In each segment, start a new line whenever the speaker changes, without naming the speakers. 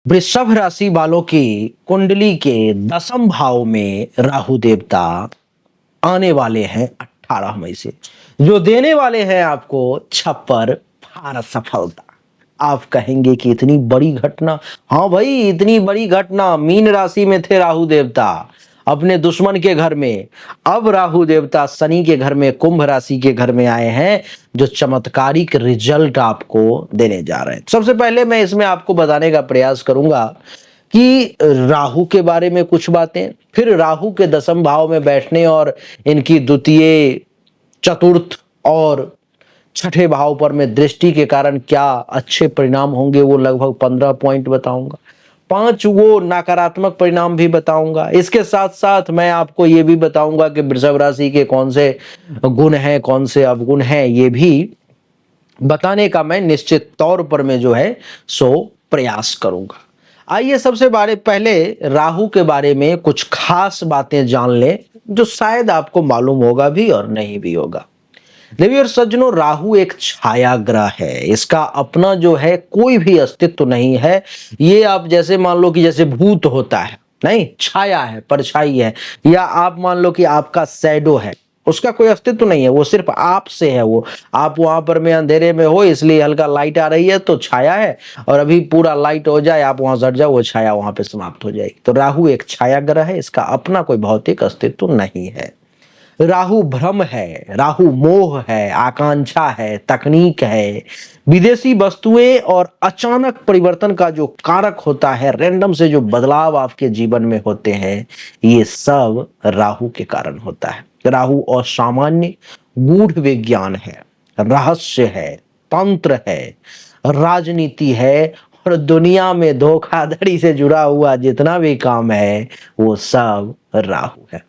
वृषभ राशि वालों की कुंडली के 10th भाव में राहु देवता आने वाले हैं 18 मई से, जो देने वाले हैं आपको छप्पर फार सफलता। आप कहेंगे कि इतनी बड़ी घटना? हाँ भाई, इतनी बड़ी घटना। मीन राशि में थे राहु देवता अपने दुश्मन के घर में, अब राहु देवता शनि के घर में, कुंभ राशि के घर में आए हैं, जो चमत्कारिक रिजल्ट आपको देने जा रहे हैं। सबसे पहले मैं इसमें आपको बताने का प्रयास करूंगा कि राहु के बारे में कुछ बातें, फिर राहु के 10th भाव में बैठने और इनकी द्वितीय, चतुर्थ और छठे भाव पर में दृष्टि के कारण क्या अच्छे परिणाम होंगे, वो लगभग 15 पॉइंट बताऊंगा। 5 वो नकारात्मक परिणाम भी बताऊंगा। इसके साथ साथ मैं आपको ये भी बताऊंगा कि वृषभ राशि के कौन से गुण हैं, कौन से अवगुण हैं, ये भी बताने का मैं निश्चित तौर पर मैं जो है सो प्रयास करूंगा। आइए सबसे पहले राहु के बारे में कुछ खास बातें जान लें, जो शायद आपको मालूम होगा भी और नहीं भी होगा। देवी और सज्जनों, राहु एक छाया ग्रह है। इसका अपना जो है कोई भी अस्तित्व नहीं है। ये आप जैसे मान लो कि जैसे भूत होता है, नहीं, छाया है, परछाई है, या आप मान लो कि आपका शैडो है, उसका कोई अस्तित्व नहीं है, वो सिर्फ आप से है। वो आप वहां पर में अंधेरे में हो, इसलिए हल्का लाइट आ रही है तो छाया है, और अभी पूरा लाइट हो जाए, आप वहां सट जाओ, वो छाया वहां पे समाप्त हो जाएगी। तो राहु एक छाया ग्रह है, इसका अपना कोई भौतिक अस्तित्व नहीं है। राहु भ्रम है, राहु मोह है, आकांक्षा है, तकनीक है, विदेशी वस्तुएं और अचानक परिवर्तन का जो कारक होता है, रैंडम से जो बदलाव आपके जीवन में होते हैं, ये सब राहु के कारण होता है। राहु असामान्य गूढ़ विज्ञान है, रहस्य है, तंत्र है, राजनीति है, और दुनिया में धोखाधड़ी से जुड़ा हुआ जितना भी काम है वो सब राहु है।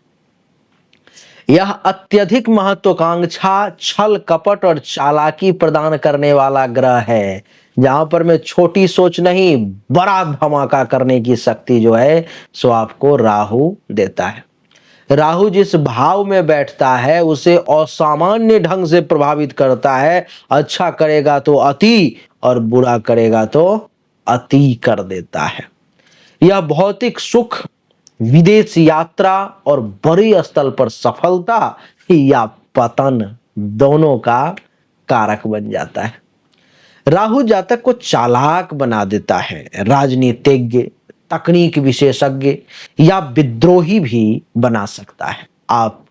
यह अत्यधिक महत्वाकांक्षा, छल कपट और चालाकी प्रदान करने वाला ग्रह है, जहां पर मैं छोटी सोच नहीं, बड़ा धमाका करने की शक्ति जो है सो आपको राहु देता है। राहु जिस भाव में बैठता है उसे असामान्य ढंग से प्रभावित करता है। अच्छा करेगा तो अति, और बुरा करेगा तो अति कर देता है। यह भौतिक सुख, विदेश यात्रा और बड़े स्तर पर सफलता या पतन दोनों का कारक बन जाता है। राहु जातक को चालाक बना देता है, राजनीतिज्ञ, तकनीक विशेषज्ञ या विद्रोही भी बना सकता है। आप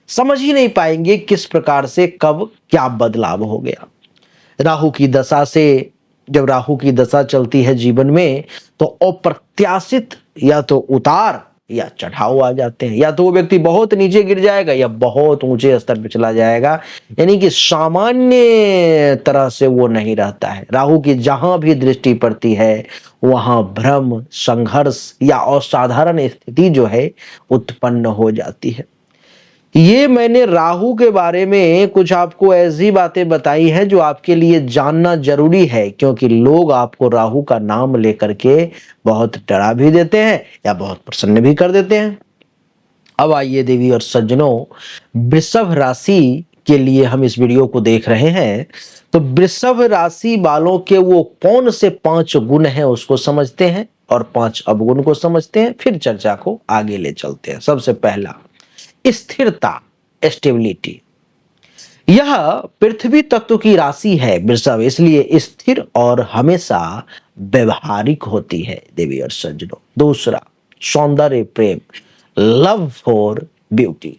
समझ ही नहीं पाएंगे किस प्रकार से कब क्या बदलाव हो गया। राहु की दशा से, जब राहु की दशा चलती है जीवन में, तो अप्रत्याशित या तो उतार या चढ़ाव आ जाते हैं। या तो वो व्यक्ति बहुत नीचे गिर जाएगा या बहुत ऊंचे स्तर पर चला जाएगा, यानी कि सामान्य तरह से वो नहीं रहता है। राहु की जहां भी दृष्टि पड़ती है वहां भ्रम, संघर्ष या असाधारण स्थिति जो है उत्पन्न हो जाती है। ये मैंने राहु के बारे में कुछ आपको ऐसी बातें बताई हैं जो आपके लिए जानना जरूरी है, क्योंकि लोग आपको राहु का नाम लेकर के बहुत डरा भी देते हैं या बहुत प्रसन्न भी कर देते हैं। अब आइए देवी और सज्जनों, वृषभ राशि के लिए हम इस वीडियो को देख रहे हैं, तो वृषभ राशि वालों के वो कौन से 5 गुण हैं उसको समझते हैं, और 5 अवगुण को समझते हैं, फिर चर्चा को आगे ले चलते हैं। सबसे पहला, स्थिरता, स्टेबिलिटी। यह पृथ्वी तत्व की राशि है वृषभ, इसलिए स्थिर और हमेशा व्यवहारिक होती है देवी और सज्जनों। दूसरा, सौंदर्य प्रेम, लव फॉर ब्यूटी।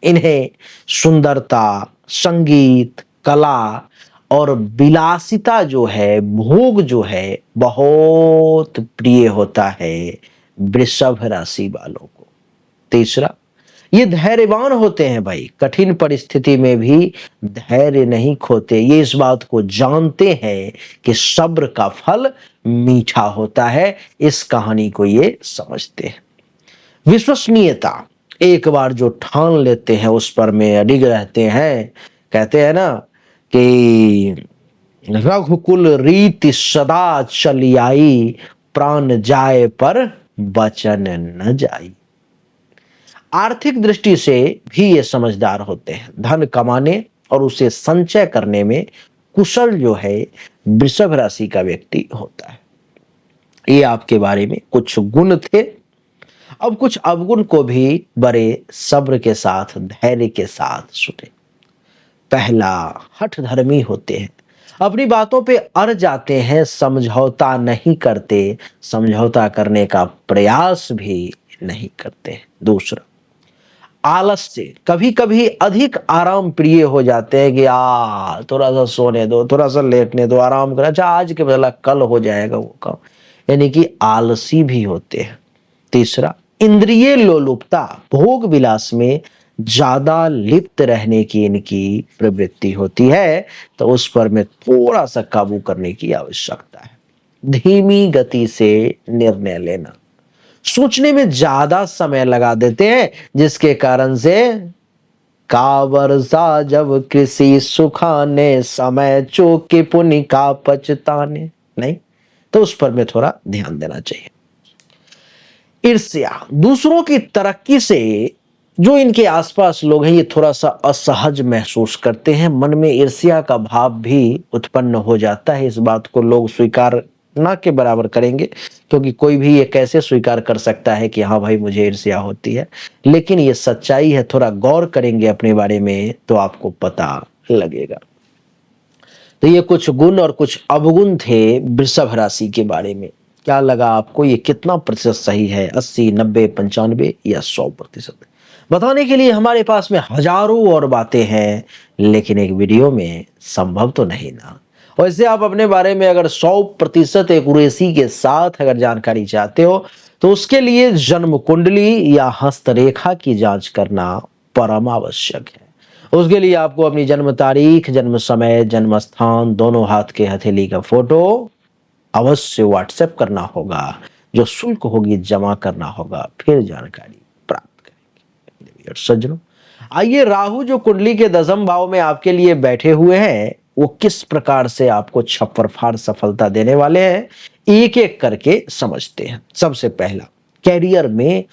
इन्हें सुंदरता, संगीत, कला और विलासिता जो है, भोग जो है, बहुत प्रिय होता है वृषभ राशि वालों को। तीसरा, ये धैर्यवान होते हैं भाई, कठिन परिस्थिति में भी धैर्य नहीं खोते। ये इस बात को जानते हैं कि सब्र का फल मीठा होता है, इस कहानी को ये समझते हैं। विश्वसनीयता, एक बार जो ठान लेते हैं उस पर में अडिग रहते हैं। कहते हैं ना कि रघुकुल रीति सदा चली आई, प्राण जाए पर वचन न जाई। आर्थिक दृष्टि से भी ये समझदार होते हैं। धन कमाने और उसे संचय करने में कुशल जो है वृषभ राशि का व्यक्ति होता है। ये आपके बारे में कुछ गुण थे। अब कुछ अवगुण को भी बड़े सब्र के साथ, धैर्य के साथ सुने। पहला, हठ धर्मी होते हैं, अपनी बातों पे अड़ जाते हैं, समझौता नहीं करते, समझौता करने का प्रयास भी नहीं करते। दूसरा, आलस्य, कभी कभी अधिक आराम प्रिय हो जाते हैं कि थोड़ा सा सोने दो, थोड़ा सा लेटने दो, आराम कर, अच्छा आज के बदला कल हो जाएगा वो काम, यानी कि आलसी भी होते हैं। तीसरा, इंद्रिय लोलुपता, भोग विलास में ज्यादा लिप्त रहने की इनकी प्रवृत्ति होती है, तो उस पर में थोड़ा सा काबू करने की आवश्यकता है। धीमी गति से निर्णय लेना, सोचने में ज्यादा समय लगा देते हैं, जिसके कारण से कावर सा जब कृषि सुखाने, समय चूके पुनि का पछताने, नहीं, तो उस पर में थोड़ा ध्यान देना चाहिए। ईर्ष्या, दूसरों की तरक्की से जो इनके आसपास लोग हैं ये थोड़ा सा असहज महसूस करते हैं, मन में ईर्ष्या का भाव भी उत्पन्न हो जाता है। इस बात को लोग स्वीकार ना के बराबर करेंगे, क्योंकि कोई भी ये कैसे स्वीकार कर सकता है कि हाँ भाई मुझे ईर्ष्या होती है, लेकिन ये सच्चाई है। थोड़ा गौर करेंगे अपने बारे में तो आपको पता लगेगा। तो ये कुछ गुण और कुछ अवगुण थे वृषभ राशि के बारे में। क्या लगा आपको, ये कितना प्रतिशत सही है? 80, 90, 95 या 100%? बताने के लिए हमारे पास में हजारों और बातें हैं, लेकिन एक वीडियो में संभव तो नहीं ना। वैसे आप अपने बारे में अगर 100% एक्यूरेसी के साथ अगर जानकारी चाहते हो, तो उसके लिए जन्म कुंडली या हस्तरेखा की जांच करना परम आवश्यक है। उसके लिए आपको अपनी जन्म तारीख, जन्म समय, जन्म स्थान, दोनों हाथ के हथेली का फोटो अवश्य व्हाट्सएप करना होगा। जो शुल्क होगी जमा करना होगा, फिर जानकारी प्राप्त करेंगे। सज्जनों, आइए राहु जो कुंडली के 10वें भाव में आपके लिए बैठे हुए हैं, वो किस प्रकार से आपको छप्पर फाड़ सफलता देने वाले हैं, एक एक करके समझते हैं। सबसे पहला, कैरियर में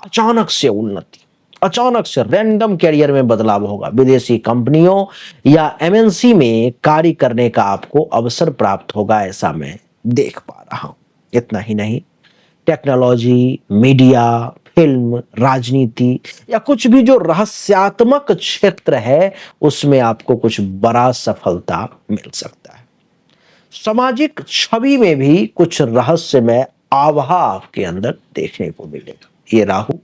अचानक से उन्नति, अचानक से रैंडम कैरियर में बदलाव होगा। विदेशी कंपनियों या एमएनसी में कार्य करने का आपको अवसर प्राप्त होगा, ऐसा मैं देख पा रहा हूं। इतना ही नहीं, टेक्नोलॉजी, मीडिया, फिल्म, राजनीति या कुछ भी जो रहस्यात्मक क्षेत्र है, उसमें आपको कुछ बड़ा सफलता मिल सकता है। सामाजिक छवि में भी कुछ रहस्यमय आभा आपके अंदर देखने को मिलेगा। ये राहु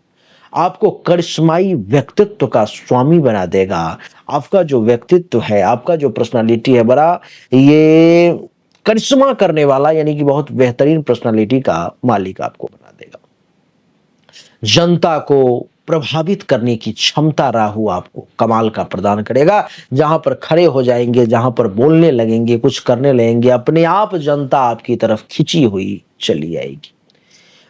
आपको करिश्माई व्यक्तित्व का स्वामी बना देगा। आपका जो व्यक्तित्व है, आपका जो पर्सनालिटी है, बड़ा ये करिश्मा करने वाला, यानी कि बहुत बेहतरीन पर्सनालिटी का मालिक आपको बना देगा। जनता को प्रभावित करने की क्षमता राहु आपको कमाल का प्रदान करेगा। जहां पर खड़े हो जाएंगे, जहां पर बोलने लगेंगे, कुछ करने लगेंगे, अपने आप जनता आपकी तरफ खिंची हुई चली आएगी।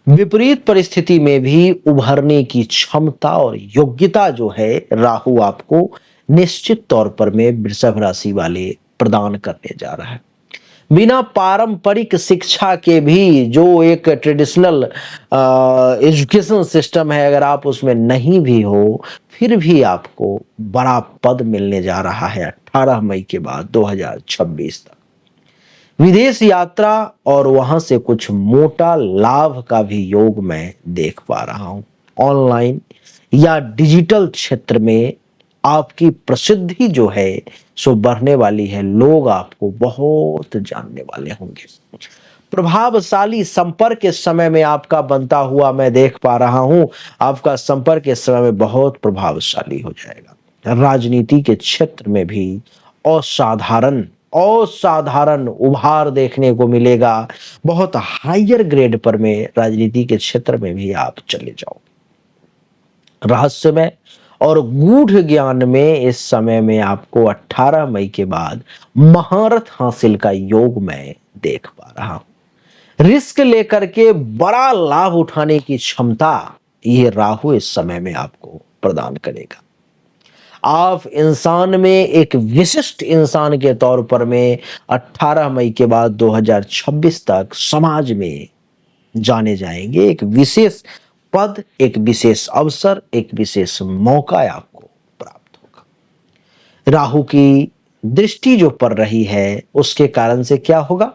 विपरीत परिस्थिति में भी उभरने की क्षमता और योग्यता जो है, राहु आपको निश्चित तौर पर में वृषभ राशि वाले प्रदान करने जा रहा है। बिना पारंपरिक शिक्षा के भी जो एक ट्रेडिशनल एजुकेशन सिस्टम है, अगर आप उसमें नहीं भी हो, फिर भी आपको बड़ा पद मिलने जा रहा है 18 मई के बाद 2026 तक। विदेश यात्रा और वहां से कुछ मोटा लाभ का भी योग मैं देख पा रहा हूं। ऑनलाइन या डिजिटल क्षेत्र में आपकी प्रसिद्धि जो है सो बढ़ने वाली है। लोग आपको बहुत जानने वाले होंगे। प्रभावशाली संपर्क इस समय में आपका बनता हुआ मैं देख पा रहा हूं। आपका संपर्क इस समय में बहुत प्रभावशाली हो जाएगा। राजनीति के क्षेत्र में भी असाधारण असाधारण उभार देखने को मिलेगा। बहुत हायर ग्रेड पर में राजनीति के क्षेत्र में भी आप चले जाओ। रहस्यमय और गूढ़ ज्ञान में इस समय में आपको 18 मई के बाद महारत हासिल का योग मैं देख पा रहा हूं। रिस्क लेकर के बड़ा लाभ उठाने की क्षमता ये राहु इस समय में आपको प्रदान करेगा। आप इंसान में एक विशिष्ट इंसान के तौर पर में 18 मई के बाद 2026 तक समाज में जाने जाएंगे। एक विशेष पद, एक विशेष अवसर, एक विशेष मौका आपको प्राप्त होगा। राहु की दृष्टि जो पड़ रही है, उसके कारण से क्या होगा?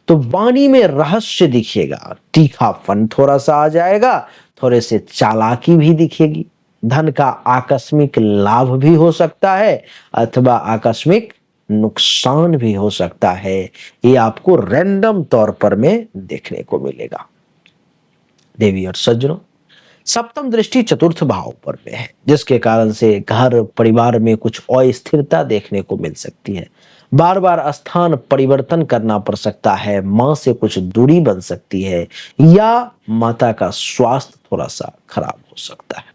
तो वाणी में रहस्य दिखेगा, तीखापन थोड़ा सा आ जाएगा, थोड़े से चालाकी भी दिखेगी, धन का आकस्मिक लाभ भी हो सकता है अथवा आकस्मिक नुकसान भी हो सकता है। ये आपको रैंडम तौर पर में देखने को मिलेगा। देवी और सज्जनों, सप्तम दृष्टि चतुर्थ भाव पर में है, जिसके कारण से घर परिवार में कुछ अस्थिरता देखने को मिल सकती है। बार बार स्थान परिवर्तन करना पड़ सकता है, मां से कुछ दूरी बन सकती है, या माता का स्वास्थ्य थोड़ा सा खराब हो सकता है।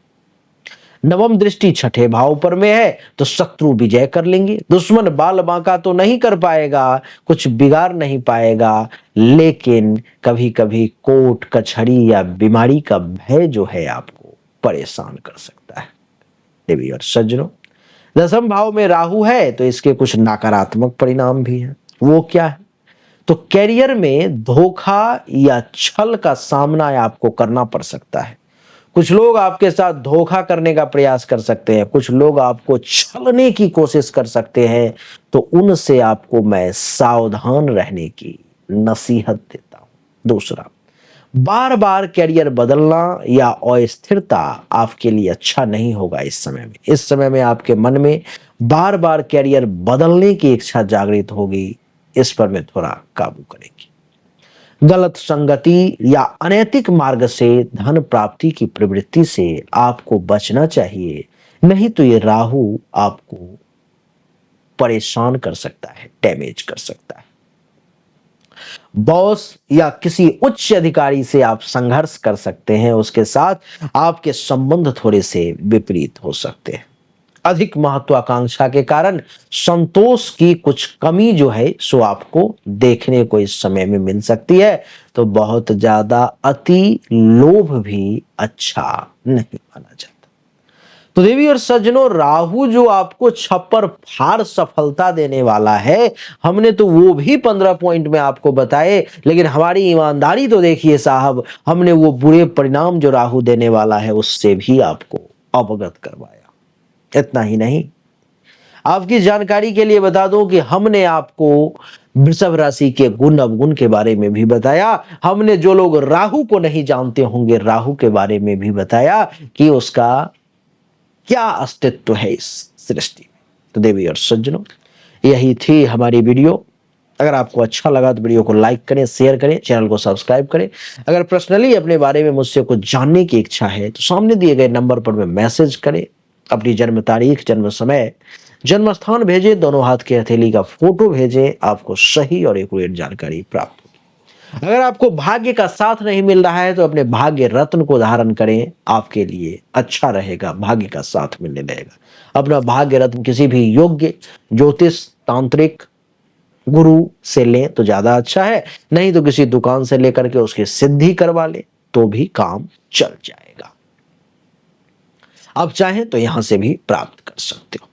नवम दृष्टि छठे भाव पर में है, तो शत्रु विजय कर लेंगे, दुश्मन बाल बांका तो नहीं कर पाएगा, कुछ बिगाड़ नहीं पाएगा, लेकिन कभी कभी कोर्ट कचहरी या बीमारी का भय जो है आपको परेशान कर सकता है। देवी और सज्जनों, दसम भाव में राहु है तो इसके कुछ नकारात्मक परिणाम भी हैं। वो क्या है? तो कैरियर में धोखा या छल का सामना आपको करना पड़ सकता है। कुछ लोग आपके साथ धोखा करने का प्रयास कर सकते हैं, कुछ लोग आपको छलने की कोशिश कर सकते हैं, तो उनसे आपको मैं सावधान रहने की नसीहत देता हूं। दूसरा, बार बार कैरियर बदलना या अस्थिरता आपके लिए अच्छा नहीं होगा। इस समय में आपके मन में बार बार कैरियर बदलने की इच्छा जागृत होगी, इस पर मैं थोड़ा काबू करेंगे। गलत संगति या अनैतिक मार्ग से धन प्राप्ति की प्रवृत्ति से आपको बचना चाहिए, नहीं तो ये राहु आपको परेशान कर सकता है, डैमेज कर सकता है। बॉस या किसी उच्च अधिकारी से आप संघर्ष कर सकते हैं, उसके साथ आपके संबंध थोड़े से विपरीत हो सकते हैं। अधिक महत्वाकांक्षा के कारण संतोष की कुछ कमी जो है सो आपको देखने को इस समय में मिल सकती है। तो बहुत ज्यादा अति लोभ भी अच्छा नहीं माना जाता। तो देवी और सज्जनों, राहु जो आपको छप्पर फाड़ सफलता देने वाला है, हमने तो वो भी 15 पॉइंट में आपको बताए, लेकिन हमारी ईमानदारी तो देखिए साहब, हमने वो बुरे परिणाम जो राहु देने वाला है उससे भी आपको अवगत करवाया। इतना ही नहीं, आपकी जानकारी के लिए बता दूं कि हमने आपको वृषभ राशि के गुण अवगुण के बारे में भी बताया। हमने जो लोग राहु को नहीं जानते होंगे, राहु के बारे में भी बताया कि उसका क्या अस्तित्व है इस सृष्टि में। तो देवी और सज्जनों, यही थी हमारी वीडियो। अगर आपको अच्छा लगा तो वीडियो को लाइक करें, शेयर करें, चैनल को सब्सक्राइब करें। अगर पर्सनली अपने बारे में मुझसे कुछ जानने की इच्छा है तो सामने दिए गए नंबर पर मैसेज करें, अपनी जन्म तारीख, जन्म समय, जन्म स्थान भेजें, दोनों हाथ की हथेली का फोटो भेजें, आपको सही और एक्यूरेट जानकारी प्राप्त होगी। अगर आपको भाग्य का साथ नहीं मिल रहा है तो अपने भाग्य रत्न को धारण करें, आपके लिए अच्छा रहेगा, भाग्य का साथ मिलने लगेगा। अपना भाग्य रत्न किसी भी योग्य ज्योतिष तांत्रिक गुरु से लें तो ज्यादा अच्छा है, नहीं तो किसी दुकान से लेकर के उसकी सिद्धि करवा लें तो भी काम चल जाएगा। आप चाहें तो यहां से भी प्राप्त कर सकते हो।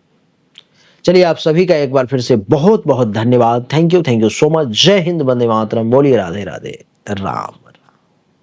चलिए, आप सभी का एक बार फिर से बहुत बहुत धन्यवाद। Thank you so much. जय हिंद, वंदे मातरम, बोलिए राधे राधे, राम।